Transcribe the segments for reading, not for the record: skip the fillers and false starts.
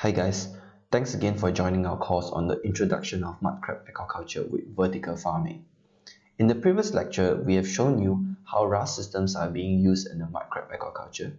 Hi guys, thanks again for joining our course on the introduction of mud crab aquaculture with vertical farming. In the previous lecture, we have shown you how RAS systems are being used in the mud crab aquaculture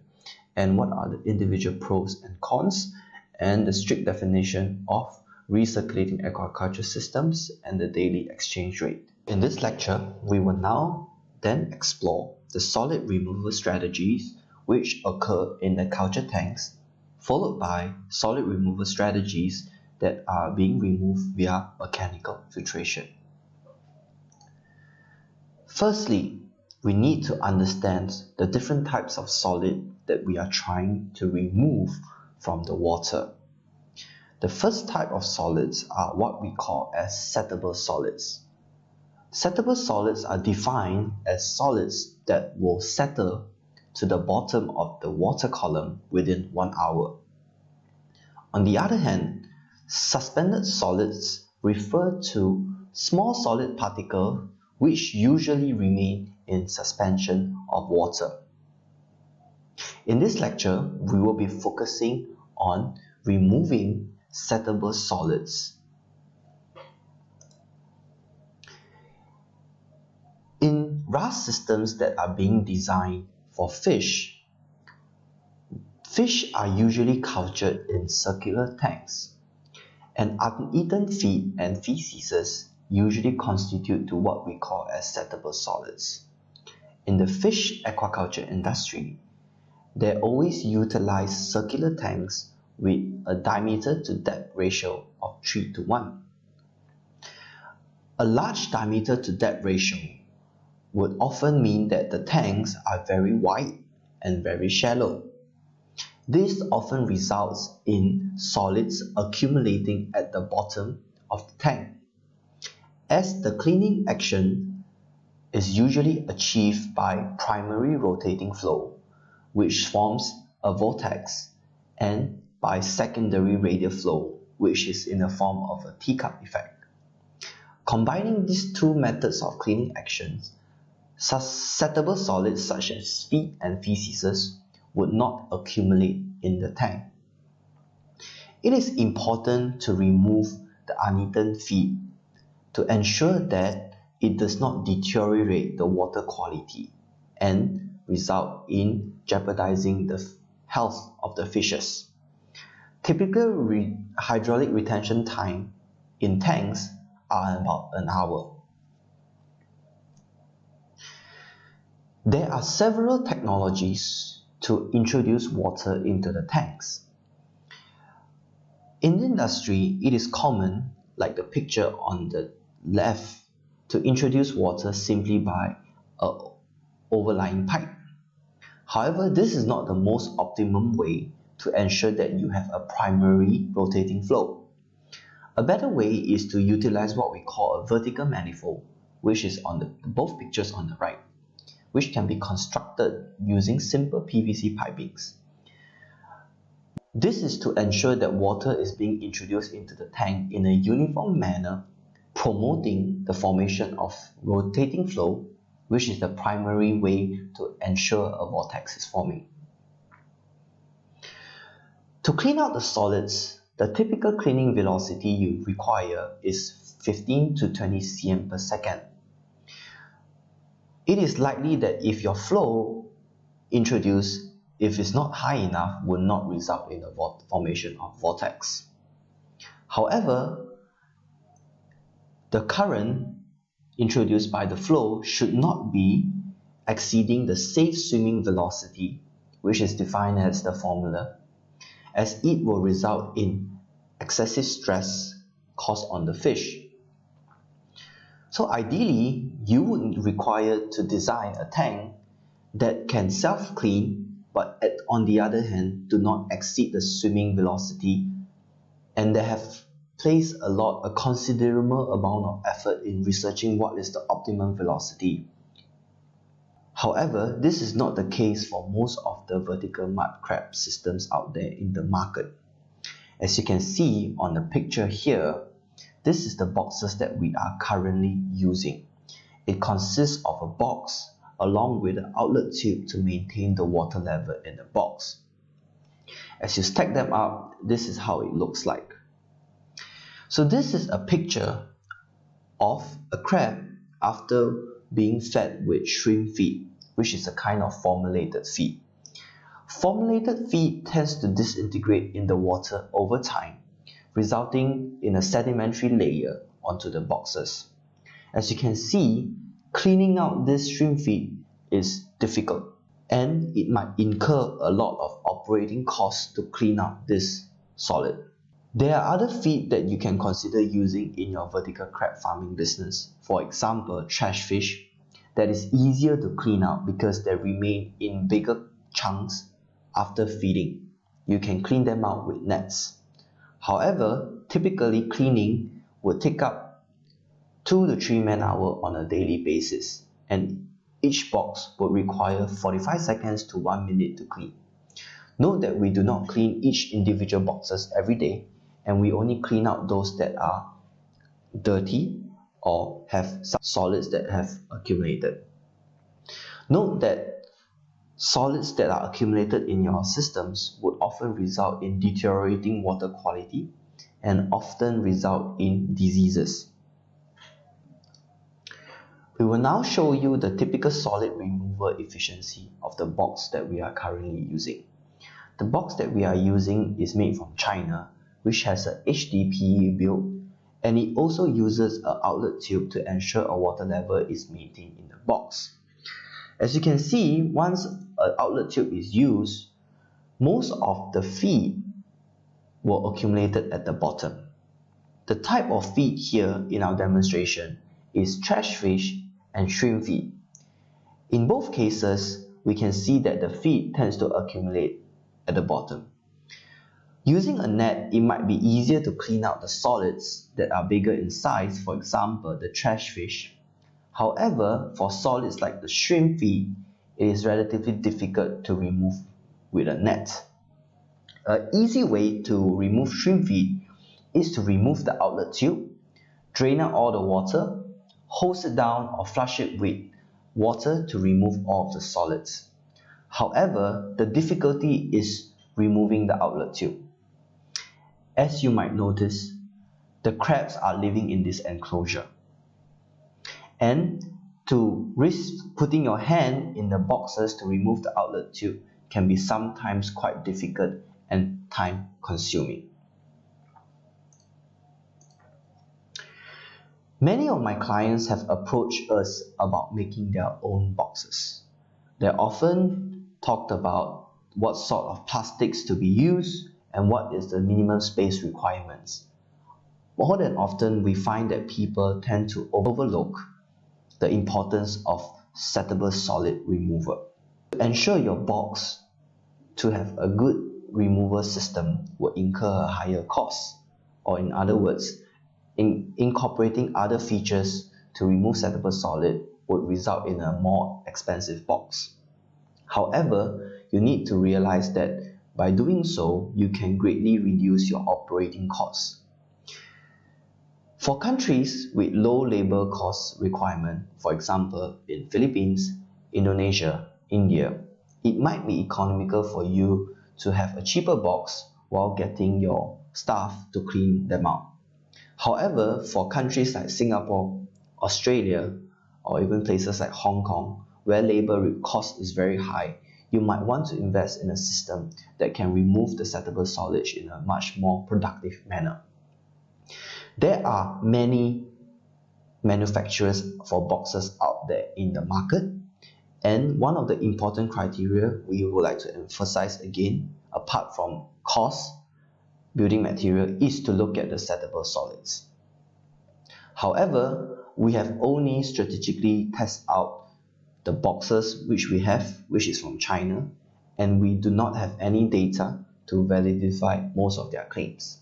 and what are the individual pros and cons and the strict definition of recirculating aquaculture systems and the daily exchange rate. In this lecture, we will now then explore the solid removal strategies which occur in the culture tanks, followed by solid removal strategies that are being removed via mechanical filtration. Firstly, we need to understand the different types of solid that we are trying to remove from the water. The first type of solids are what we call as settable solids. Settable solids are defined as solids that will settle to the bottom of the water column within 1 hour. On the other hand, suspended solids refer to small solid particles which usually remain in suspension of water. In this lecture, we will be focusing on removing settable solids. In RAS systems that are being designed for fish are usually cultured in circular tanks, and uneaten feed and feces usually constitute to what we call as settable solids. In the fish aquaculture industry, they always utilize circular tanks with a diameter to depth ratio of 3:1. A large diameter to depth ratio would often mean that the tanks are very wide and very shallow. This often results in solids accumulating at the bottom of the tank. As the cleaning action is usually achieved by primary rotating flow, which forms a vortex, and by secondary radial flow, which is in the form of a teacup effect. Combining these two methods of cleaning actions, settable solids such as feed and feces would not accumulate in the tank. It is important to remove the uneaten feed to ensure that it does not deteriorate the water quality and result in jeopardizing the health of the fishes. Typical hydraulic retention time in tanks are about an hour. There are several technologies to introduce water into the tanks. In the industry, it is common, like the picture on the left, to introduce water simply by an overlying pipe. However, this is not the most optimum way to ensure that you have a primary rotating flow. A better way is to utilize what we call a vertical manifold, which is on both pictures on the right, which can be constructed using simple PVC pipings. This is to ensure that water is being introduced into the tank in a uniform manner, promoting the formation of rotating flow, which is the primary way to ensure a vortex is forming. To clean out the solids, the typical cleaning velocity you require is 15 to 20 cm per second. It is likely that if your flow introduced, if it's not high enough, will not result in the formation of vortex. However, the current introduced by the flow should not be exceeding the safe swimming velocity, which is defined as the formula, as it will result in excessive stress caused on the fish. So ideally, you would require to design a tank that can self-clean, but on the other hand, do not exceed the swimming velocity, and they have placed a considerable amount of effort in researching what is the optimum velocity. However, this is not the case for most of the vertical mud crab systems out there in the market. As you can see on the picture here, this is the boxes that we are currently using. It consists of a box along with an outlet tube to maintain the water level in the box. As you stack them up, this is how it looks like. So this is a picture of a crab after being fed with shrimp feed, which is a kind of formulated feed. Formulated feed tends to disintegrate in the water over time, resulting in a sedimentary layer onto the boxes. As you can see, cleaning out this shrimp feed is difficult, and it might incur a lot of operating costs to clean out this solid. There are other feed that you can consider using in your vertical crab farming business. For example, trash fish that is easier to clean out because they remain in bigger chunks after feeding. You can clean them out with nets. However, typically cleaning would take up 2 to 3 man-hours on a daily basis, and each box would require 45 seconds to 1 minute to clean. Note that we do not clean each individual boxes every day, and we only clean out those that are dirty or have some solids that have accumulated. Note that solids that are accumulated in your systems would often result in deteriorating water quality and often result in diseases. We will now show you the typical solid removal efficiency of the box that we are currently using. The box that we are using is made from China, which has a HDPE build, and it also uses an outlet tube to ensure a water level is maintained in the box. As you can see, once an outlet tube is used, most of the feed will accumulate at the bottom. The type of feed here in our demonstration is trash fish and shrimp feed. In both cases, we can see that the feed tends to accumulate at the bottom. Using a net, it might be easier to clean out the solids that are bigger in size, for example, the trash fish. However, for solids like the shrimp feed, it is relatively difficult to remove with a net. An easy way to remove shrimp feed is to remove the outlet tube, drain out all the water, hose it down or flush it with water to remove all of the solids. However, the difficulty is removing the outlet tube. As you might notice, the crabs are living in this enclosure. And to risk putting your hand in the boxes to remove the outlet tube can be sometimes quite difficult and time consuming. Many of my clients have approached us about making their own boxes. They're often talked about what sort of plastics to be used and what is the minimum space requirements. More than often, we find that people tend to overlook the importance of settable solid removal. To ensure your box to have a good removal system will incur a higher cost, or in other words, incorporating other features to remove settable solid would result in a more expensive box. However, you need to realize that by doing so, you can greatly reduce your operating costs. For countries with low labor cost requirement, for example, in Philippines, Indonesia, India, it might be economical for you to have a cheaper box while getting your staff to clean them out. However, for countries like Singapore, Australia, or even places like Hong Kong, where labor cost is very high, you might want to invest in a system that can remove the settable solid in a much more productive manner. There are many manufacturers for boxes out there in the market, and one of the important criteria we would like to emphasize again, apart from cost, building material, is to look at the settable solids. However, we have only strategically tested out the boxes which we have, which is from China, and we do not have any data to validify most of their claims.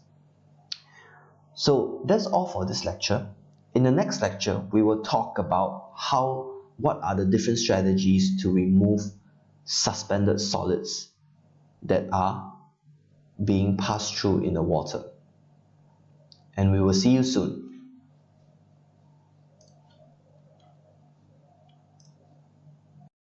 So that's all for this lecture. In the next lecture, we will talk about what are the different strategies to remove suspended solids that are being passed through in the water. And we will see you soon.